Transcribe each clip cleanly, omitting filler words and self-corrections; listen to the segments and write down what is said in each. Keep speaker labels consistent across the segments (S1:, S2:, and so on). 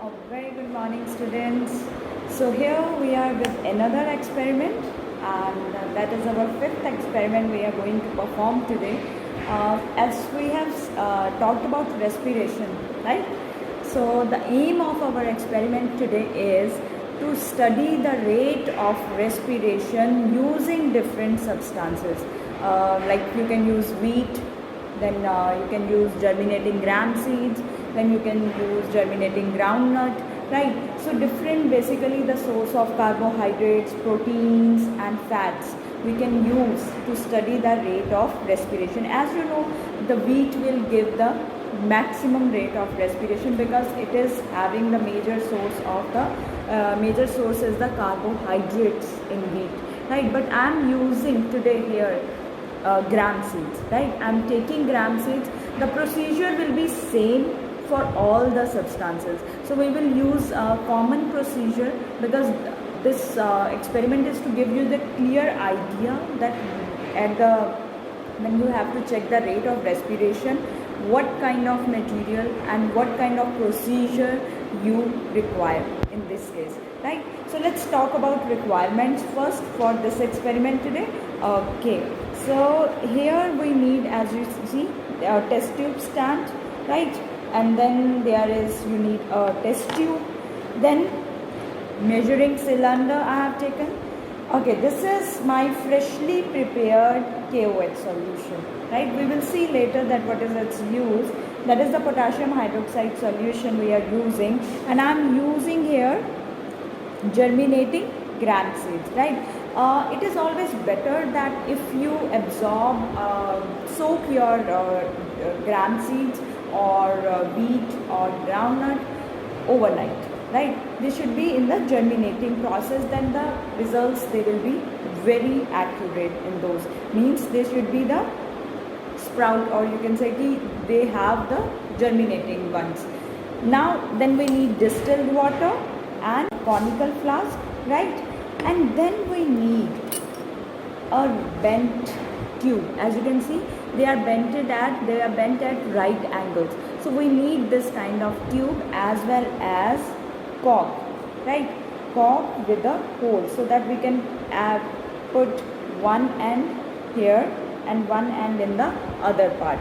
S1: A very good morning, students. So here we are with another experiment, and that is our fifth experiment we are going to perform today. As we have talked about respiration, right? So the aim of our experiment today is to study the rate of respiration using different substances. Like you can use wheat, then you can use germinating gram seeds, then you can use germinating groundnut, right? So different, basically the source of carbohydrates, proteins and fats we can use to study the rate of respiration. As you know, the wheat will give the maximum rate of respiration because it is having the major source of the major source is the carbohydrates in wheat, right? But I am using today here gram seeds, right? I'm taking gram seeds. The procedure will be same for all the substances. So we will use a common procedure because this experiment is to give you the clear idea that at the when you have to check the rate of respiration, what kind of material and what kind of procedure you require in this case, right? So let's talk about requirements first for this experiment today. Okay, so here we need, as you see, a test tube stand, right? And then there is, you need a test tube, then measuring cylinder I have taken. Okay, this is my freshly prepared KOH solution, right? We will see later that what is its use. That is the potassium hydroxide solution we are using, and I am using here germinating gram seeds, right? It is always better that if you absorb, soak your gram seeds or wheat or groundnut overnight, right? They should be in the germinating process, then the results, they will be very accurate in those. Means they should be the sprout, or you can say they have the germinating ones. Now then we need distilled water and conical flask, right? And then we need a bent tube. As you can see, they are bent at right angles. So we need this kind of tube as well as cork, right? Cork with a hole so that we can put one end here and one end in the other part,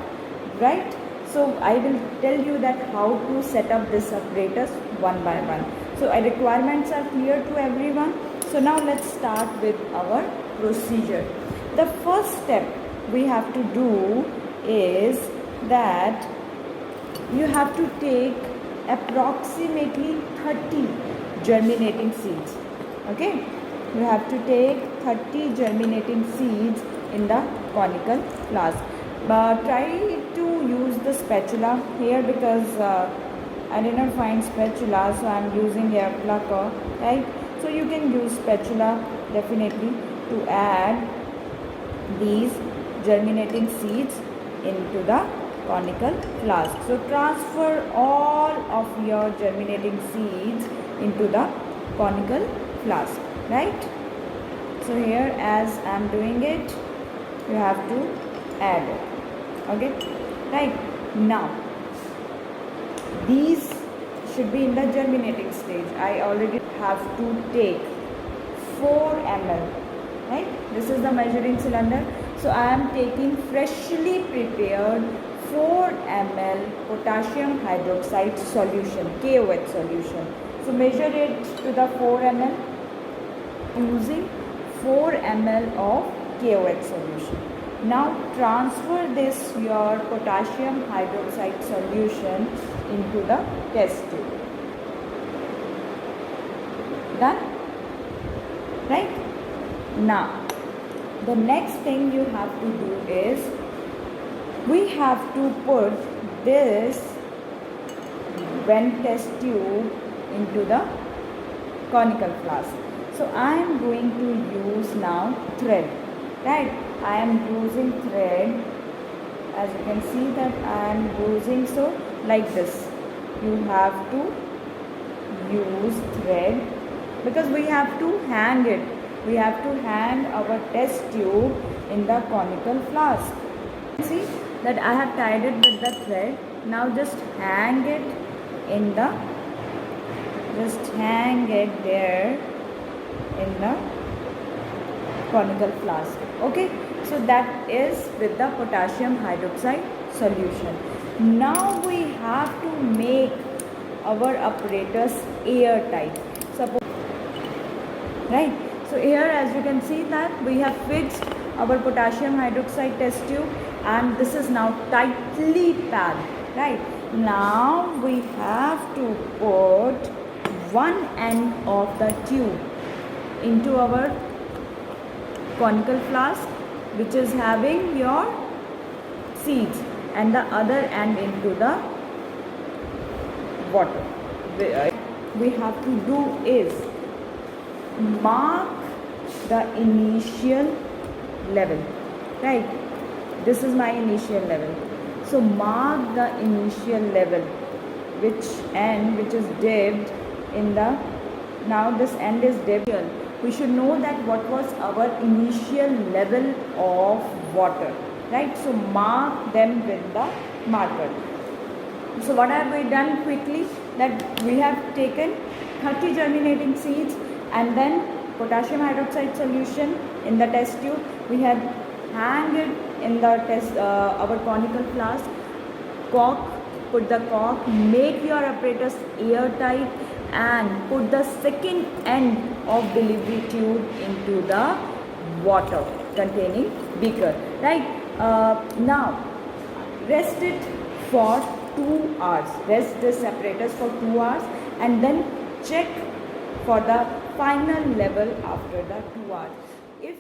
S1: right? So I will tell you that how to set up this apparatus one by one. So our requirements are clear to everyone. So now let's start with our procedure. The first step we have to do is that you have to take approximately 30 germinating seeds. Okay, you have to take 30 germinating seeds in the conical flask. But try to use the spatula here because I did not find spatula, so I am using a plucker, right? So you can use spatula definitely to add these germinating seeds into the conical flask. So transfer all of your germinating seeds into the conical flask, right? So here, as I am doing it, you have to add it. Okay, right? Now these should be in the germinating stage. I already have to take 4 ml, right? This is the measuring cylinder. So I am taking freshly prepared 4 ml potassium hydroxide solution, KOH solution. So measure it to the 4 ml using 4 ml of KOH solution. Now transfer this your potassium hydroxide solution into the test tube. Done? Right? Now the next thing you have to do is we have to put this vent test tube into the conical flask. So I am going to use now thread, right? I am using thread. As you can see that I am using, so like this. You have to use thread because we have to hang it. We have to hang our test tube in the conical flask. See that I have tied it with the thread. Now just hang it in the just hang it there in the conical flask. Okay, so that is with the potassium hydroxide solution. Now we have to make our apparatus airtight. Suppose, right? So here, as you can see, that we have fixed our potassium hydroxide test tube, and this is now tightly packed. Right? Now we have to put one end of the tube into our conical flask, which is having your seeds, and the other end into the water. We have to do is mark the initial level, right? This is my initial level. So mark the initial level, which is dipped in the, now this end is dipped. We should know that what was our initial level of water, right? So mark them with the marker. So what have we done quickly? That we have taken 30 germinating seeds and then potassium hydroxide solution in the test tube. We have hanged it in the test our conical flask. Cork, put the cork, make your apparatus airtight, and put the second end of delivery tube into the water containing beaker. Right? Now rest it for 2 hours. Rest this apparatus for 2 hours and then check for the final level after the 2 hours. If